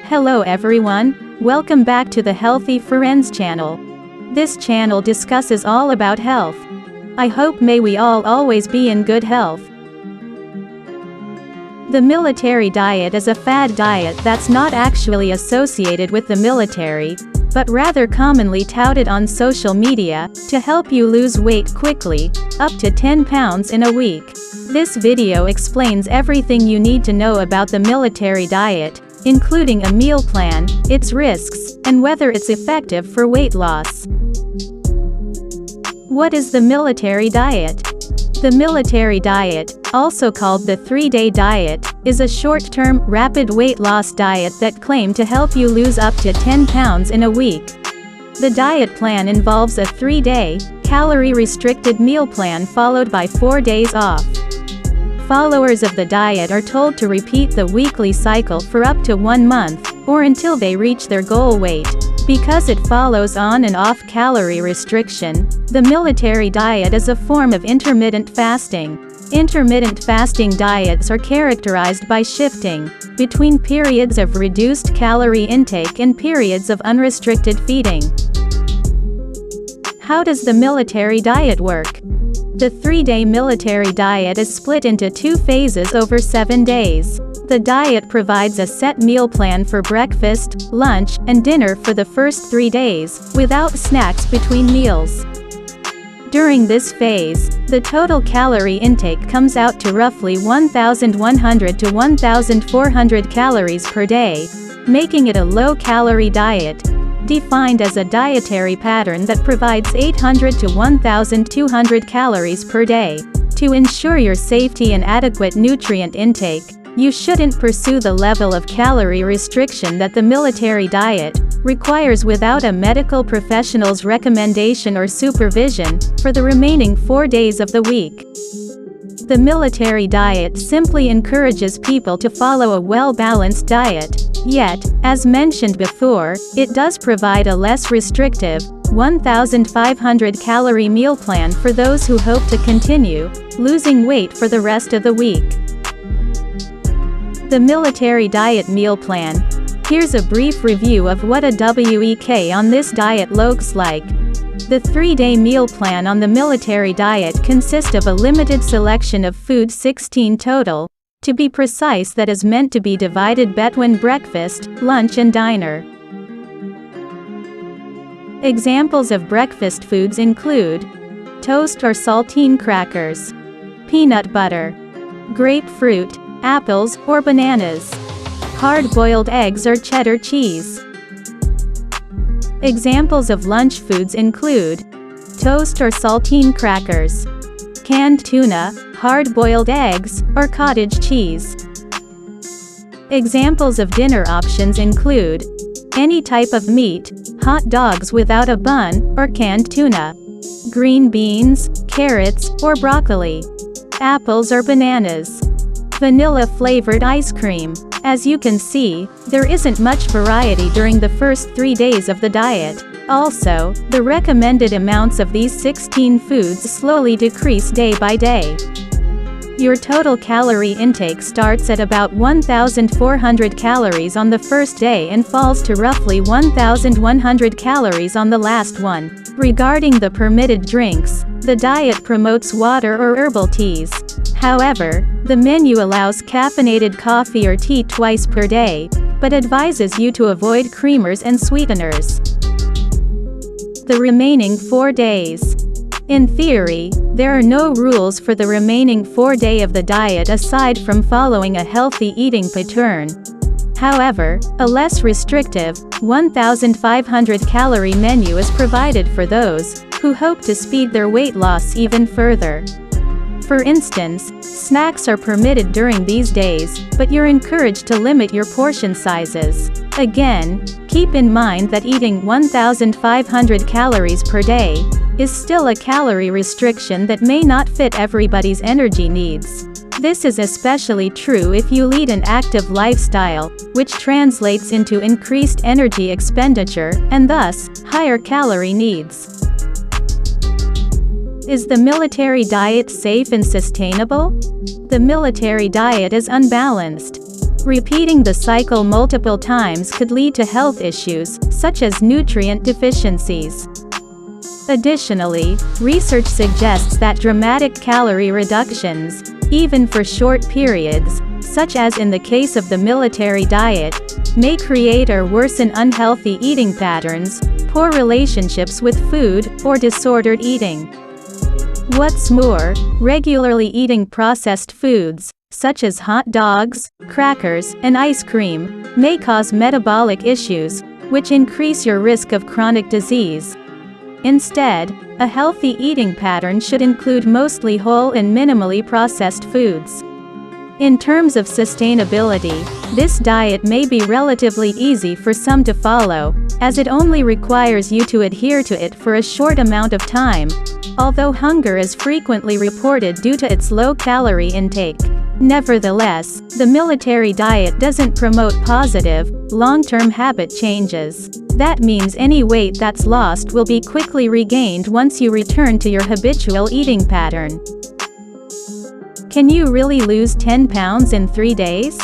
Hello everyone, welcome back to the Healthy Friends channel. This channel discusses all about health. I hope may we all always be in good health. The military diet is a fad diet that's not actually associated with the military, but rather commonly touted on social media, to help you lose weight quickly, up to 10 pounds in a week. This video explains everything you need to know about the military diet, including a meal plan, its risks, and whether it's effective for weight loss. What is the military diet? The military diet, also called the 3-day diet, is a short-term, rapid weight loss diet that claims to help you lose up to 10 pounds in a week. The diet plan involves a 3-day, calorie-restricted meal plan followed by 4 days off. Followers of the diet are told to repeat the weekly cycle for up to 1 month, or until they reach their goal weight. Because it follows on and off calorie restriction, the military diet is a form of intermittent fasting. Intermittent fasting diets are characterized by shifting between periods of reduced calorie intake and periods of unrestricted feeding. How does the military diet work? The 3-day military diet is split into 2 phases over 7 days. The diet provides a set meal plan for breakfast, lunch, and dinner for the first 3 days, without snacks between meals. During this phase, the total calorie intake comes out to roughly 1,100 to 1,400 calories per day, making it a low-calorie diet, defined as a dietary pattern that provides 800 to 1,200 calories per day. To ensure your safety and adequate nutrient intake, you shouldn't pursue the level of calorie restriction that the military diet requires without a medical professional's recommendation or supervision for the remaining 4 days of the week. The military diet simply encourages people to follow a well-balanced diet. Yet, as mentioned before, it does provide a less restrictive, 1,500 calorie meal plan for those who hope to continue losing weight for the rest of the week. The military diet meal plan. Here's a brief review of what a week on this diet looks like. The 3-day meal plan on the military diet consists of a limited selection of food, 16 total, to be precise, that is meant to be divided between breakfast, lunch and dinner. Examples of breakfast foods include toast or saltine crackers, peanut butter, grapefruit, apples or bananas, hard-boiled eggs or cheddar cheese. Examples of lunch foods include toast or saltine crackers, canned tuna, hard-boiled eggs, or cottage cheese. Examples of dinner options include any type of meat, hot dogs without a bun, or canned tuna, green beans, carrots, or broccoli, apples or bananas, vanilla-flavored ice cream. As you can see, there isn't much variety during the first 3 days of the diet. Also, the recommended amounts of these 16 foods slowly decrease day by day. Your total calorie intake starts at about 1,400 calories on the first day and falls to roughly 1,100 calories on the last one. Regarding the permitted drinks, the diet promotes water or herbal teas. However, the menu allows caffeinated coffee or tea twice per day, but advises you to avoid creamers and sweeteners. The remaining 4 days. In theory, there are no rules for the remaining 4 days of the diet aside from following a healthy eating pattern. However, a less restrictive, 1,500 calorie menu is provided for those who hope to speed their weight loss even further. For instance, snacks are permitted during these days, but you're encouraged to limit your portion sizes. Again, keep in mind that eating 1,500 calories per day is still a calorie restriction that may not fit everybody's energy needs. This is especially true if you lead an active lifestyle, which translates into increased energy expenditure, and thus, higher calorie needs. Is the military diet safe and sustainable? The military diet is unbalanced. Repeating the cycle multiple times could lead to health issues, such as nutrient deficiencies. Additionally, research suggests that dramatic calorie reductions, even for short periods, such as in the case of the military diet, may create or worsen unhealthy eating patterns, poor relationships with food, or disordered eating. What's more, regularly eating processed foods, such as hot dogs, crackers, and ice cream, may cause metabolic issues, which increase your risk of chronic disease. Instead, a healthy eating pattern should include mostly whole and minimally processed foods. In terms of sustainability, this diet may be relatively easy for some to follow, as it only requires you to adhere to it for a short amount of time, although hunger is frequently reported due to its low-calorie intake. Nevertheless, the military diet doesn't promote positive, long-term habit changes. That means any weight that's lost will be quickly regained once you return to your habitual eating pattern. Can you really lose 10 pounds in 3 days?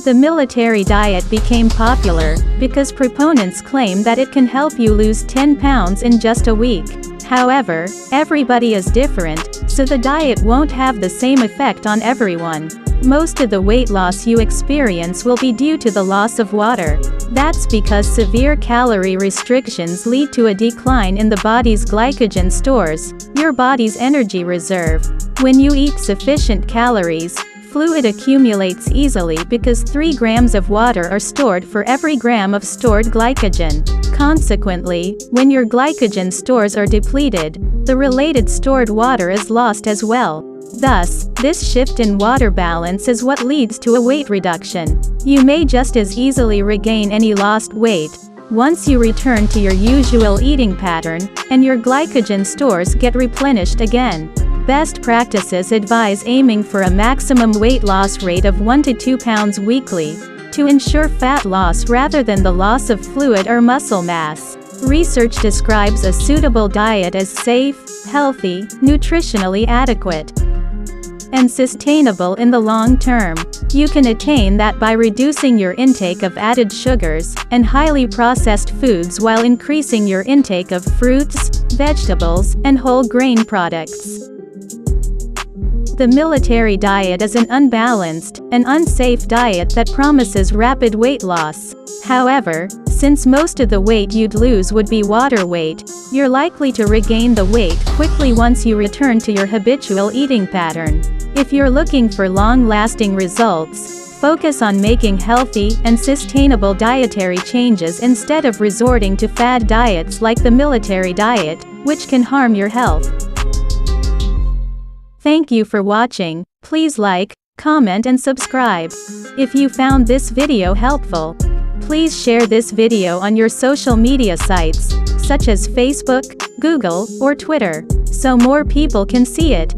The military diet became popular because proponents claim that it can help you lose 10 pounds in just a week. However, everybody is different, so the diet won't have the same effect on everyone. Most of the weight loss you experience will be due to the loss of water. That's because severe calorie restrictions lead to a decline in the body's glycogen stores, your body's energy reserve. When you eat sufficient calories, fluid accumulates easily because 3 grams of water are stored for every gram of stored glycogen. Consequently, when your glycogen stores are depleted, the related stored water is lost as well. Thus, this shift in water balance is what leads to a weight reduction. You may just as easily regain any lost weight once you return to your usual eating pattern, and your glycogen stores get replenished again. Best practices advise aiming for a maximum weight loss rate of 1 to 2 pounds weekly, to ensure fat loss rather than the loss of fluid or muscle mass. Research describes a suitable diet as safe, healthy, nutritionally adequate, and sustainable in the long term. You can attain that by reducing your intake of added sugars and highly processed foods while increasing your intake of fruits, vegetables, and whole grain products. The military diet is an unbalanced and unsafe diet that promises rapid weight loss. However, since most of the weight you'd lose would be water weight, you're likely to regain the weight quickly once you return to your habitual eating pattern. If you're looking for long-lasting results, focus on making healthy and sustainable dietary changes instead of resorting to fad diets like the military diet, which can harm your health. Thank you for watching. Please like, comment and subscribe. If you found this video helpful, please share this video on your social media sites, such as Facebook, Google, or Twitter, so more people can see it.